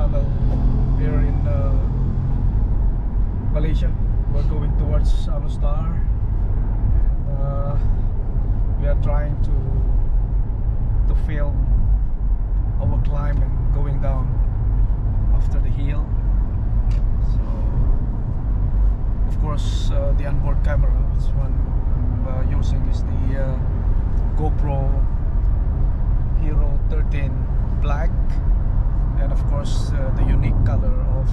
Tunnel here in Malaysia. We're going towards Star, and we are trying to film our climb and going down after the hill. So of course the onboard camera, this one I'm using is the GoPro Hero 13 Black, and of course the unique color of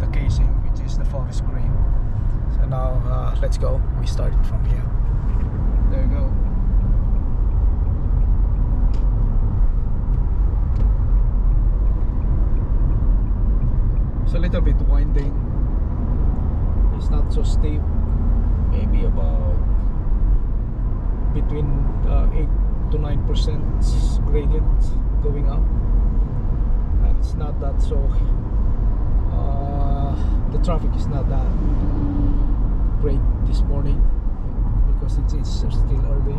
the casing, which is the forest green. So now let's go. We started from here. There you go. It's a little bit winding. It's not so steep. Maybe about between 8 to 9% gradient going up, and it's not that so the traffic is not that great this morning because it's still early.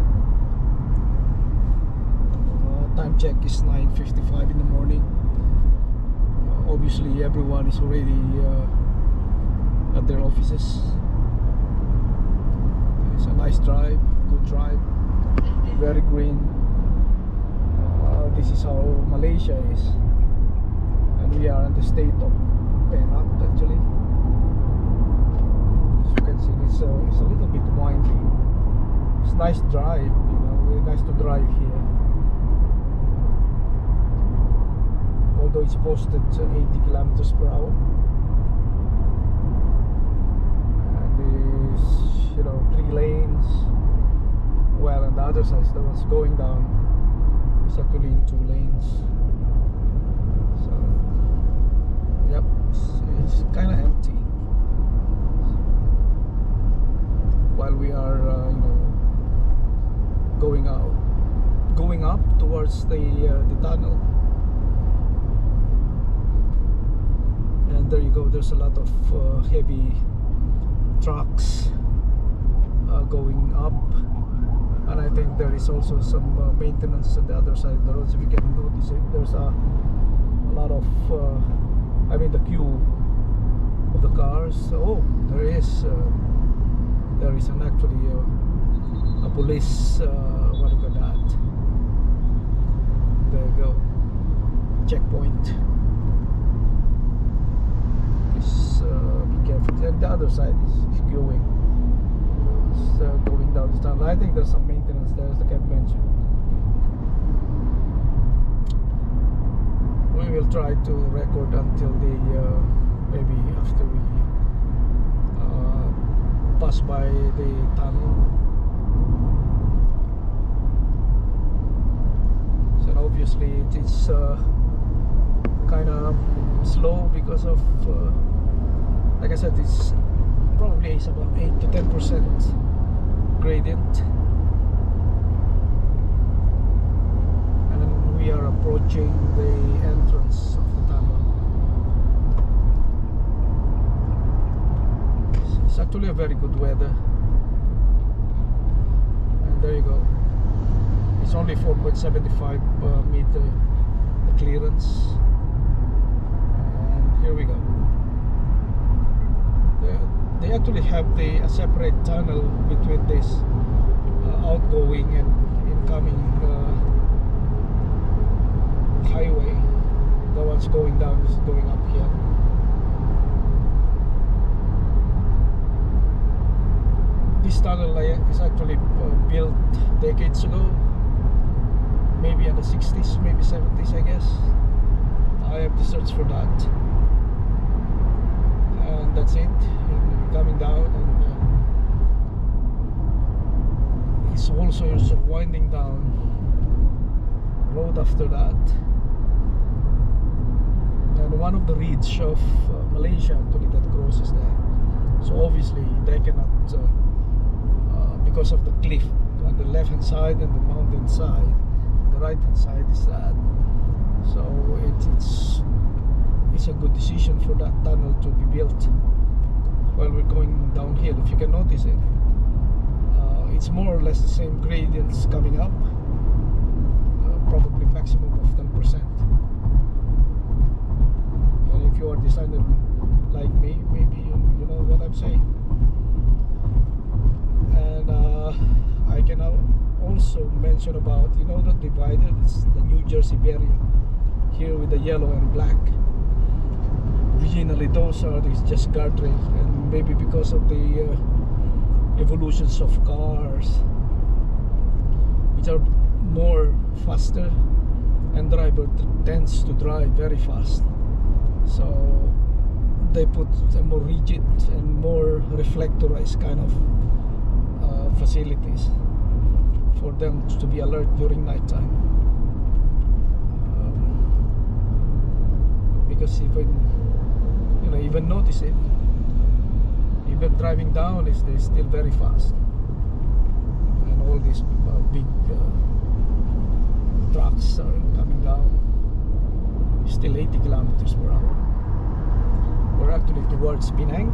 Time check is 9:55 in the morning. Obviously everyone is already at their offices. It's a nice drive, good drive, very green. This is how Malaysia is, and we are in the state of Perak actually. As you can see, it's a little bit windy. It's nice drive, you know, very nice to drive here. Although it's posted 80 kilometers per hour, and there's, you know, 3 lanes. Well, on the other side, the one's going down, it's actually in 2 lanes. So, yep, it's kind of empty. While we are, you know, going up towards the tunnel. And there you go. There's a lot of heavy trucks going up. And I think there is also some maintenance on the other side of the road. So if you can notice it, there's a lot of I mean the queue of the cars. Oh, there is an actually a police what do you call that? There you go, checkpoint. Please be careful. And the other side is queuing. Going down this tunnel. I think there's some maintenance there, as the cat mentioned. We will try to record until the maybe after we pass by the tunnel. So obviously it is kind of slow because of like I said, it's probably is about 8 to 10% gradient, and we are approaching the entrance of the tunnel. It's actually a very good weather, and there you go. It's only 4.75 meter the clearance, and here we go. They actually have a separate tunnel between this outgoing and incoming highway. The one's going down is going up here. This tunnel is actually built decades ago, maybe in the 60s, maybe 70s, I guess. I have to search for that, and that's it. Coming down, and it's also winding down road after that, and one of the ridge of Malaysia actually that crosses there. So obviously they cannot because of the cliff on the left hand side and the mountain side. The right hand side is that, so it's a good decision for that tunnel to be built while we're going downhill. If you can notice it, it's more or less the same gradients coming up, probably maximum of 10%. if you are designer like me, maybe you know what I'm saying. And I can also mention about, you know, the divider. It's the New Jersey barrier here with the yellow and black. Originally those are just guardrails, and maybe because of the evolutions of cars which are more faster, and driver tends to drive very fast, so they put a more rigid and more reflectorized kind of facilities for them to be alert during night time. Because even notice it, even driving down they're still very fast, and all these big trucks are coming down, still 80 kilometers per hour. We're actually towards Penang.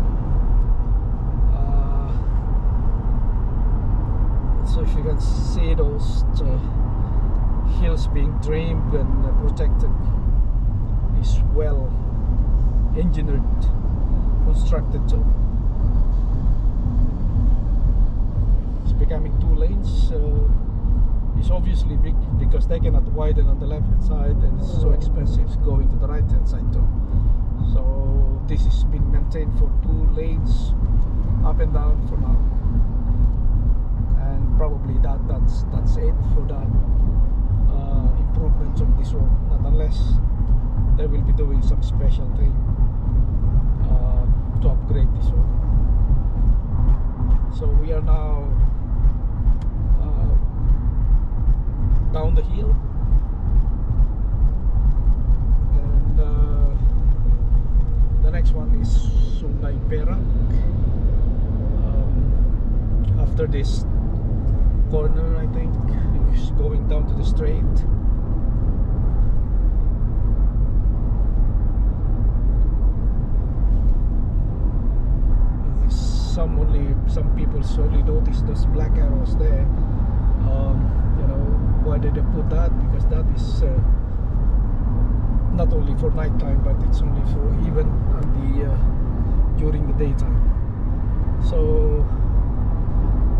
So if you can see those hills being trimmed and protected, is well engineered, constructed. So it's becoming 2 lanes. It's obviously big because they cannot widen on the left hand side, and it's so expensive going to the right hand side too. So this has been maintained for 2 lanes up and down for now, and probably that's it for that improvements of this road. Not unless they will be doing some special thing to upgrade this road. So we are now down the hill, and the next one is Sungai Perak. After this corner, I think it's going down to the straight. Some people only notice those black arrows there. You know, why did they put that? Because that is not only for night time, but it's only for even on the during the daytime. So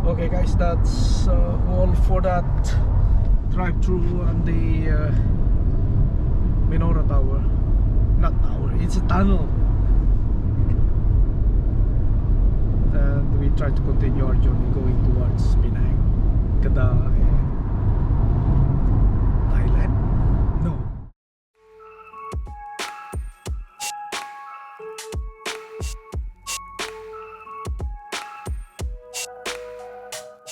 okay guys, that's all for that drive-through on the Menora Tower. Not tower, it's a tunnel. And we try to continue our journey going towards Penang, Kedah,